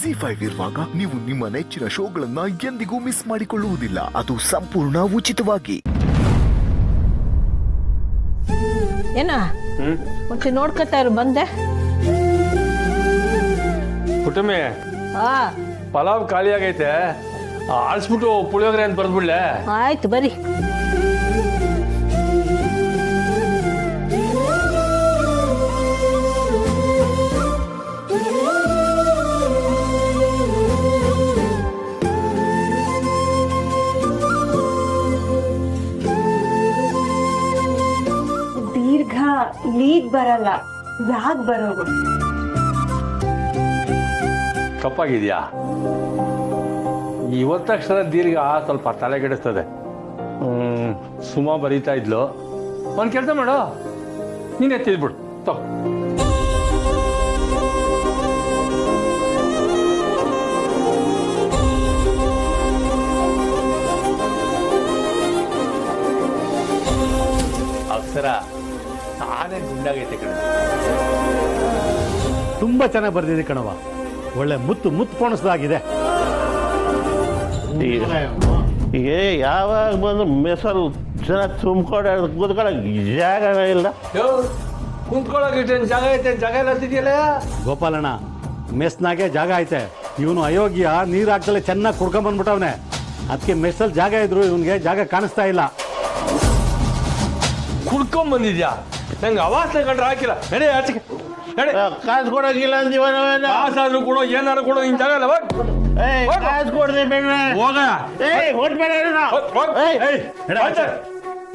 ZEE5 ಇರುವಾಗ ನೀವು ನಿಮ್ಮ ನೆಚ್ಚಿನ ಶೋಗಳನ್ನ ಎಂದಿಗೂ ಮಿಸ್ ಮಾಡಿಕೊಳ್ಳುವುದಿಲ್ಲ. ಅದು ಸಂಪೂರ್ಣ ಉಚಿತವಾಗಿ. ಏನ ಮುಂಚೆ ನೋಡ್ಕೊತಾ ಇರು ಬಂದೆ. ಪುಟ್ಟಮ್ಮಿ ಆ ಪಲಾವ್ ಖಾಲಿ ಆಗೈತೆ, ಆಳಿಸ್ಬಿಟ್ಟು ಪುಳಿಯೋಗರೆ ಅಂತ ಬರ್ದ್ಬಿಡ್ಲೆ. ಆಯ್ತು ಬರಿ. ದೀರ್ಘ ಲೀಗ್ ಬರಲ್ಲ, ಯಾಕ್ ಬರೋದು? ಕಪ್ಪಾಗಿದ್ಯಾ? ಇವತ್ತಕ್ಷರ ದೀರ್ಘ ಸ್ವಲ್ಪ ತಲೆಗೆಡಿಸ್ತದೆ. ಸುಮಾ ಬರೀತಾ ಇದ್ಲು. ಒಂದು ಕೆಲಸ ಮಾಡು, ನೀನು ಎತ್ತಿದ್ಬಿಡು ತಗೋ. ಅಕ್ಷರ ತಾನೇ ಗುಂಡಾಗೈತೆ ಕಣ. ತುಂಬಾ ಚೆನ್ನಾಗಿ ಬರ್ದಿದೆ ಕಣವ. ಒಳ್ಳೆ ಮುತ್ತು ಮುತ್ತು ಪೋಣಿಸ್ದಾಗಿದೆ. ಈಗ ಯಾವಾಗ ಬಂದು ಮೆಸರು ಚೆನ್ನಾಗಿ ತುಂಬ್ಕೊಂಡು ಕೂತ್ಕೊಳ್ಳೋಕೆ ಜಾಗನೇ ಇಲ್ಲ. ಕುಂತ್ಕೊಳ್ಳೋಕೆ ಜಾಗ ಐತೆ, ಜಾಗ ಇಲ್ಲ ಅಂತಿದೆಯಲ್ಲ. ಗೋಪಾಲಣ್ಣ, ಮೆಸ್ನಾಗೆ ಜಾಗ ಐತೆ. ಇವನು ಅಯೋಗ್ಯ ನೀರು ಹಾಕ್ದಲೆ ಚೆನ್ನಾಗಿ ಕುಡ್ಕೊಂಬಂದ್ಬಿಟ್ಟವನೆ. ಅದಕ್ಕೆ ಮೆಸ್ಸಲ್ಲಿ ಜಾಗ ಇದ್ರು ಇವನಿಗೆ ಜಾಗ ಕಾಣಿಸ್ತಾ ಇಲ್ಲ. ಕುಡ್ಕೊಂಡ್ ಬಂದಿದ್ಯಾ? ನಂಗೆ ಅವಾಸ ಕಂಡ್ರೆ ಹಾಕಿಲ್ಲ. ನಡೆ ಆಚೆಗೆ ನಡೆ. ಕಾಸು ಕೊಡೋಗಿಲ್ಲ ಅಂತೀವನ? ಕಾಸಾದ್ರೂ ಕೊಡೋ ಏನಾದ್ರು ಕೊಡೋ, ನಿನ್ ಜಾಗ ಇಲ್ಲ. ಕಾಸು ಕೊಡದೆ ಬೇಡ. ಹೋಗ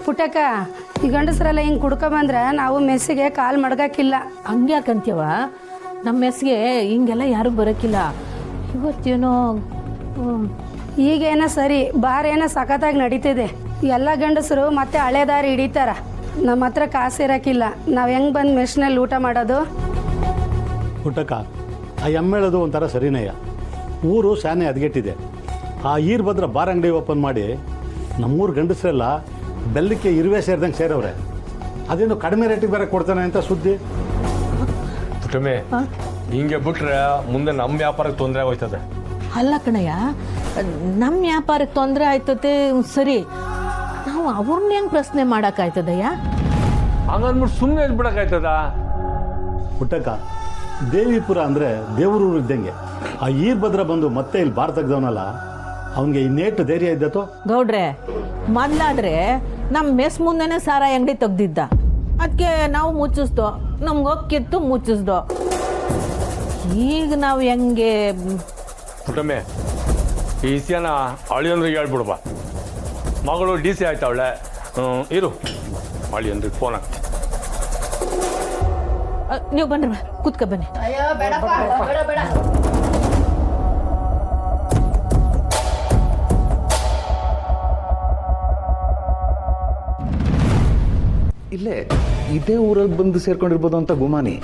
ಪುಟ್ಟಕ್ಕ, ಈ ಗಂಡಸರೆಲ್ಲ ಹಿಂಗೆ ಕುಡ್ಕೊಂಬಂದ್ರೆ ನಾವು ಮೆಸ್ಸಿಗೆ ಕಾಲು ಮಡ್ಗಕ್ಕಿಲ್ಲ. ಹಂಗ್ಯಾಕಂತೀವ? ನಮ್ಮ ಮೆಸ್ಗೆ ಹಿಂಗೆಲ್ಲ ಯಾರು ಬರೋಕ್ಕಿಲ್ಲ. ಇವತ್ತೇನೋ ಈಗೇನೋ ಸರಿ, ಬಾರೇನೋ ಸಖತ್ತಾಗಿ ನಡೀತಿದೆ. ಎಲ್ಲ ಗಂಡಸರು ಮತ್ತೆ ಹಳೆ ದಾರಿ ಹಿಡಿತಾರ. ನಮ್ಮ ಹತ್ರ ಕಾಸು ಇರೋಕ್ಕಿಲ್ಲ. ನಾವು ಹೆಂಗೆ ಬಂದು ಮೆಸ್ನಲ್ಲಿ ಊಟ ಮಾಡೋದು? ಪುಟ್ಟಕ್ಕ, ಆ ಎಮ್ಮೆಳೋದು ಒಂಥರ ಸರಿನಯ್ಯ. ಊರು ಶಾನೆ ಹದಗೆಟ್ಟಿದೆ. ಆ ಈರ್ಭದ್ರ ಬಾರ್ ಅಂಗಡಿ ಓಪನ್ ಮಾಡಿ ನಮ್ಮೂರು ಗಂಡಸರೆಲ್ಲ ಬೆಲ್ಲಕ್ಕೆ ಇರುವೆ ಸೇರಿದಂಗೆ ಸೇರವ್ರೆ. ಅದೇನು ಕಡಿಮೆ ರೇಟಿಗೆ ಬೇರೆ ಕೊಡ್ತಾನೆ ಅಂತ ಸುದ್ದಿ. ಪುಟ್ಟಮ್ಮೆ, ಹಿಂಗೆ ಬಿಟ್ರೆ ಮುಂದೆ ನಮ್ಮ ವ್ಯಾಪಾರಕ್ಕೆ ತೊಂದರೆ ಆಗೋಯ್ತದೆ. ಅಲ್ಲ ಕಣಯ್ಯ, ನಮ್ಮ ವ್ಯಾಪಾರಕ್ಕೆ ತೊಂದರೆ ಆಯ್ತತೆ ಸರಿ, ನಾವು ಅವ್ರನ್ನ ಹೆಂಗೆ ಪ್ರಶ್ನೆ ಮಾಡೋಕ್ಕಾಯ್ತದಯ್ಯ? ಹಂಗಂದ್ಬಿಟ್ಟು ಸುಮ್ಮನೆ ಬಿಡೋಕ್ಕಾಯ್ತದ? ಪುಟ್ಟಕ್ಕ, ದೇವಿಪುರ ಅಂದರೆ ದೇವರೂರು ಇದ್ದಂಗೆ. ಆ ಈರ್ಭದ್ರ ಬಂದು ಮತ್ತೆ ಇಲ್ಲಿ ಬಾರ್ ತೆಗ್ದವನಲ್ಲ, ಅವನಿಗೆ ಇನ್ನೇಟು ಧೈರ್ಯ ಇದ್ದತೋ? ಗೌಡ್ರೆ, ಮೊದಲಾದ್ರೆ ನಮ್ಮ ಮೆಸ್ ಮುಂದೆನೇ ಸಾರಾಯಿ ಅಂಗಡಿ ತೆಗ್ದಿದ್ದ. ಅದಕ್ಕೆ ನಾವು ಮುಚ್ಚಿಸ್ದೋ, ನಮ್ಗೆ ಹೋಗಿತ್ತು ಮುಚ್ಚಿಸ್ದೋ. ಈಗ ನಾವು ಹೆಂಗೆ? ಪುಟ್ಟಮ್ಮೆ, ಈ ವಿಷಯನ ಅಳಿಯಂದ್ರಿಗೆ ಹೇಳ್ಬಿಡ್ಬಾ. ಮಗಳು DC ಆಯ್ತಾವಳೆ. ಇರು, ಅಳಿಯಂದ್ರಿಗೆ ಫೋನ್ ಆಗ್ತಿ. ನೀವು ಬನ್ರಿ, ಕೂತ್ಕೊ ಬನ್ನಿ. ಇಲ್ಲೇ ಇದೇ ಊರಲ್ಲಿ ಬಂದು ಸೇರ್ಕೊಂಡಿರ್ಬೋದು ಅಂತ ಗುಮಾನಿ.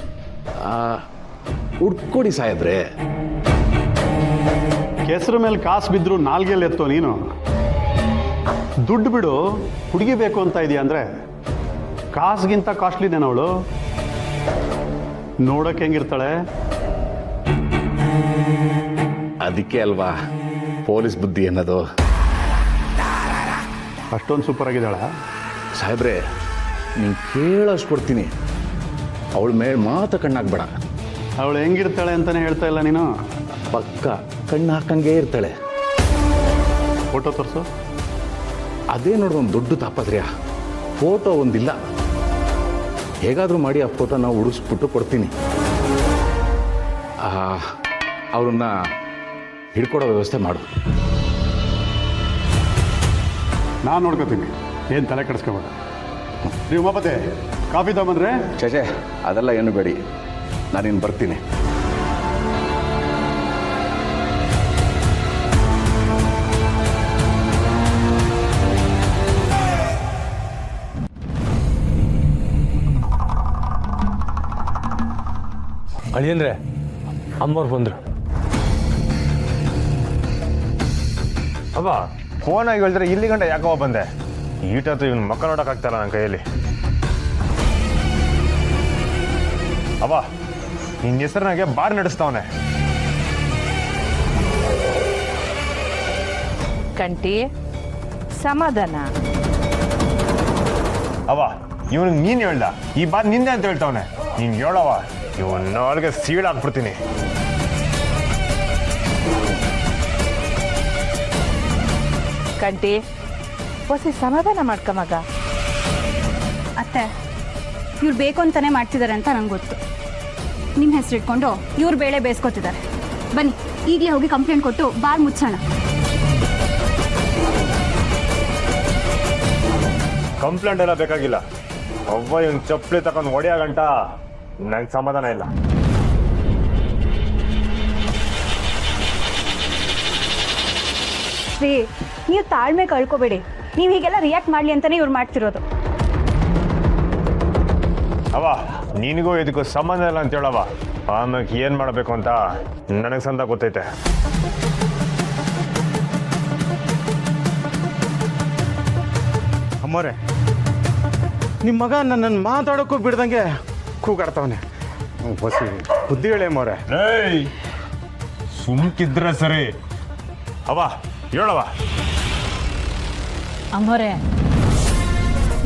ಹುಡ್ಕೊಡಿ ಸಾಯದ್ರೆ. ಕೆಸರು ಮೇಲೆ ಕಾಸು ಬಿದ್ದರೂ ನಾಲ್ಗೆಲ್ಲಿ ಎತ್ತೋ ನೀನು. ದುಡ್ಡು ಬಿಡು, ಹುಡುಗಿ ಬೇಕು ಅಂತ ಇದೆಯಾ ಅಂದರೆ ಕಾಸ್ಗಿಂತ ಕಾಸ್ಟ್ಲಿನೇನು ಅವಳು. ನೋಡೋಕೆ ಹೆಂಗಿರ್ತಾಳೆ? ಅದಕ್ಕೆ ಅಲ್ವಾ ಪೊಲೀಸ್ ಬುದ್ಧಿ ಅನ್ನೋದು. ಅಷ್ಟೊಂದು ಸೂಪರ್ ಆಗಿದ್ದಾಳ ಸಾಹೇಬ್ರೆ? ನೀನು ಕೇಳೋಷ್ಟು ಕೊಡ್ತೀನಿ, ಅವಳ ಮೇಲೆ ಮಾತ್ರ ಕಣ್ಣಾಕ್ಬೇಡ. ಅವಳು ಹೆಂಗಿರ್ತಾಳೆ ಅಂತಲೇ ಹೇಳ್ತಾ ಇಲ್ಲ ನೀನು. ಪಕ್ಕ ಕಣ್ಣು ಹಾಕಂಗೇ ಇರ್ತಾಳೆ. ಫೋಟೋ ತೋರಿಸು. ಅದೇ ನೋಡ್ರಿ ಒಂದು ದೊಡ್ಡ ತಾಪತ್ರೆಯ. ಫೋಟೋ ಒಂದಿಲ್ಲ, ಹೇಗಾದರೂ ಮಾಡಿ ಆ ಫೋಟೋನ ಉಡಿಸ್ಬಿಟ್ಟು ಕೊಡ್ತೀನಿ. ಅವ್ರನ್ನ ಹಿಡ್ಕೊಡೋ ವ್ಯವಸ್ಥೆ ಮಾಡು. ನಾನು ನೋಡ್ಕೋತೀನಿ, ಏನು ತಲೆ ಕೆಡಿಸ್ಕೋಬೇಡ. ನೀವು ಉಮಾಪತಿ, ಕಾಫಿ ತಗೊಂಬಂದ್ರೆ? ಚಚೆ, ಅದೆಲ್ಲ ಏನು ಬೇಡಿ, ನಾನಿನ್ನು ಬರ್ತೀನಿ. ಅಳಿಯಂದ್ರೆ ಅಮ್ಮವ್ರು ಬಂದರು. ಅಬ್ಬ, ಫೋನಾಗಿ ಹೇಳಿದ್ರೆ ಇಲ್ಲಿ ಗಂಟ ಯಾಕೋ ಬಂದೆ? ಈಟತ್ತು ಇವನು ಮಕ್ಕ ನೋಡೋಕ್ಕಾಗ್ತಾಯಿಲ್ಲ ನನ್ನ ಕೈಯಲ್ಲಿ. ಅಬ್ಬ, ನಿನ್ನ ಹೆಸರಿನಾಗೆ ಬಾರ್ ನಡೆಸ್ತಾವನೆ. ಕಂಟಿ ಸಮಾಧಾನ. ಅವ ಇವನಿಗೆ ನೀನು ಹೇಳ್ದ ಈ ಬಾತ್ ನಿಂದೆ ಅಂತ ಹೇಳ್ತಾವನೆ. ನೀನು ಹೇಳವ ಇವನ್ನೊಳಗೆ ಸೀಳಾಕ್ಬಿಡ್ತೀನಿ. ಕಂಟಿ ಹೊಸಿ ಸಮಾಧಾನ ಮಾಡ್ಕ ಮಗ. ಅತ್ತೆ ಇವ್ರು ಬೇಕು ಅಂತಾನೆ ಮಾಡ್ತಿದ್ದಾರೆ ಅಂತ ನಂಗೆ ಗೊತ್ತು. ನಿಮ್ಮ ಹೆಸರು ಇಟ್ಕೊಂಡು ಇವ್ರು ಬೇಳೆ ಬೇಯಿಸ್ಕೊತಿದ್ದಾರೆ. ಬನ್ನಿ ಈಗಲೇ ಹೋಗಿ ಕಂಪ್ಲೇಂಟ್ ಕೊಟ್ಟು ಬಾರ್ ಮುಚ್ಚೋಣ. ಕಂಪ್ಲೇಂಟ್ ಎಲ್ಲ ಬೇಕಾಗಿಲ್ಲ. ಅವ್ವ ಇವನ್ ಚಪ್ಪಲಿ ತಗೊಂಡು ಹೊಡೆಯೋ ಗಂಟ ನಂಗೆ ಸಮಾಧಾನ ಇಲ್ಲ. ರೀ ನೀವು ತಾಳ್ಮೆ ಕಳ್ಕೊಬೇಡಿ. ನೀವು ಹೀಗೆಲ್ಲ ರಿಯಾಕ್ಟ್ ಮಾಡಲಿ ಅಂತಲೇ ಇವ್ರು ಮಾಡ್ತಿರೋದು. ಅವ ನಿನಗೂ ಇದಕ್ಕೂ ಸಂಬಂಧ ಇಲ್ಲ ಅಂತ ಹೇಳವ. ಆಮೇಲೆ ಏನು ಮಾಡಬೇಕು ಅಂತ ನನಗೆ ಸಂದ ಗೊತ್ತೈತೆ. ಅಮ್ಮೋರೆ, ನಿಮ್ಮ ಮಗ ನನ್ನನ್ನು ಮಾತಾಡೋಕ್ಕೂ ಬಿಡ್ದಂಗೆ ಕೂಗಾಡ್ತಾವನೆ. ಬಸಿ ಬುದ್ಧಿ ಹೇಳಿ ಅಮ್ಮೋರೆ. ಏಯ್ ಸುಮ್ಕಿದ್ರೆ ಸರಿ. ಅವ ಹೇಳವ. ಅಮ್ಮೋರೆ,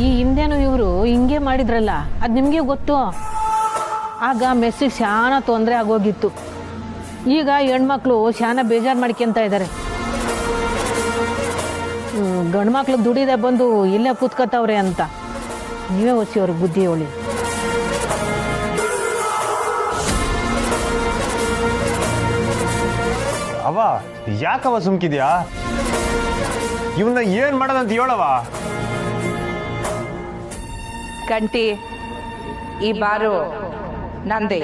ಈ ಹಿಂದೆನೂ ಇವರು ಹಿಂಗೆ ಮಾಡಿದ್ರಲ್ಲ, ಅದು ನಿಮಗೆ ಗೊತ್ತು. ಆಗ ಮೆಸ್ಸಿಗೆ ಶಾನ ತೊಂದರೆ ಆಗೋಗಿತ್ತು. ಈಗ ಹೆಣ್ಮಕ್ಳು ಶಾನ ಬೇಜಾರು ಮಾಡ್ಕೊಂತ ಇದ್ದಾರೆ. ಗಂಡು ಮಕ್ಳು ದುಡಿದೆ ಬಂದು ಇಲ್ಲೇ ಕೂತ್ಕೋತಾವ್ರೆ ಅಂತ ನೀವೇ ಹೊಸಿ ಅವ್ರಿಗೆ ಬುದ್ಧಿ ಹೇಳಿ. ಅವ ಯಾಕವ ಸುಮ್ಕಿದ್ಯಾ? ಇವನ್ನ ಏನ್ ಮಾಡೋದಂತ ಹೇಳವ. ಕಂಟಿ ಈ ಬಾರು ನಂದೇ.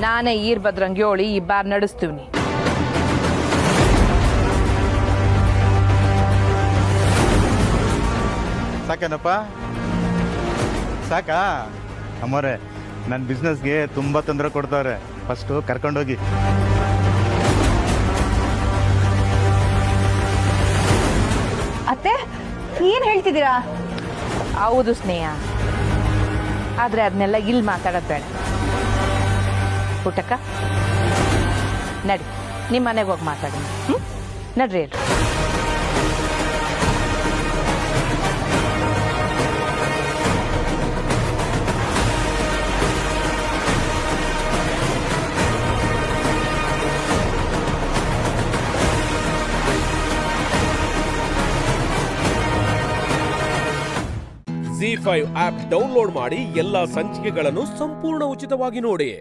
ನಾನೇ ಈರ್ಭದ್ರಂಗೆ ಹೇಳಿ ಈ ಬಾರ್ ನಡೆಸ್ತೀವಿ. ಸಾಕೇನಪ್ಪ? ಸಾಕಾ? ಅಮ್ಮೋರೆ, ನನ್ನ ಬಿಸ್ನೆಸ್ಗೆ ತುಂಬ ತೊಂದರೆ ಕೊಡ್ತಾವ್ರೆ. ಫಸ್ಟು ಕರ್ಕೊಂಡೋಗಿ. ಅತ್ತೆ ಏನು ಹೇಳ್ತಿದ್ದೀರಾ? ಹೌದು ಸ್ನೇಹ, ಆದರೆ ಅದನ್ನೆಲ್ಲ ಇಲ್ಲಿ ಮಾತಾಡೋದು ಬೇಡ. ಪುಟ್ಟಕ್ಕ ನಡಿ, ನಿಮ್ಮ ಮನೆಗೆ ಹೋಗಿ ಮಾತಾಡಿ. ನಡ್ರಿ. ZEE5 ಆಪ್ ಡೌನ್ಲೋಡ್ ಮಾಡಿ ಎಲ್ಲಾ ಸಂಚಿಕೆಗಳನ್ನು ಸಂಪೂರ್ಣ ಉಚಿತವಾಗಿ ನೋಡಿ.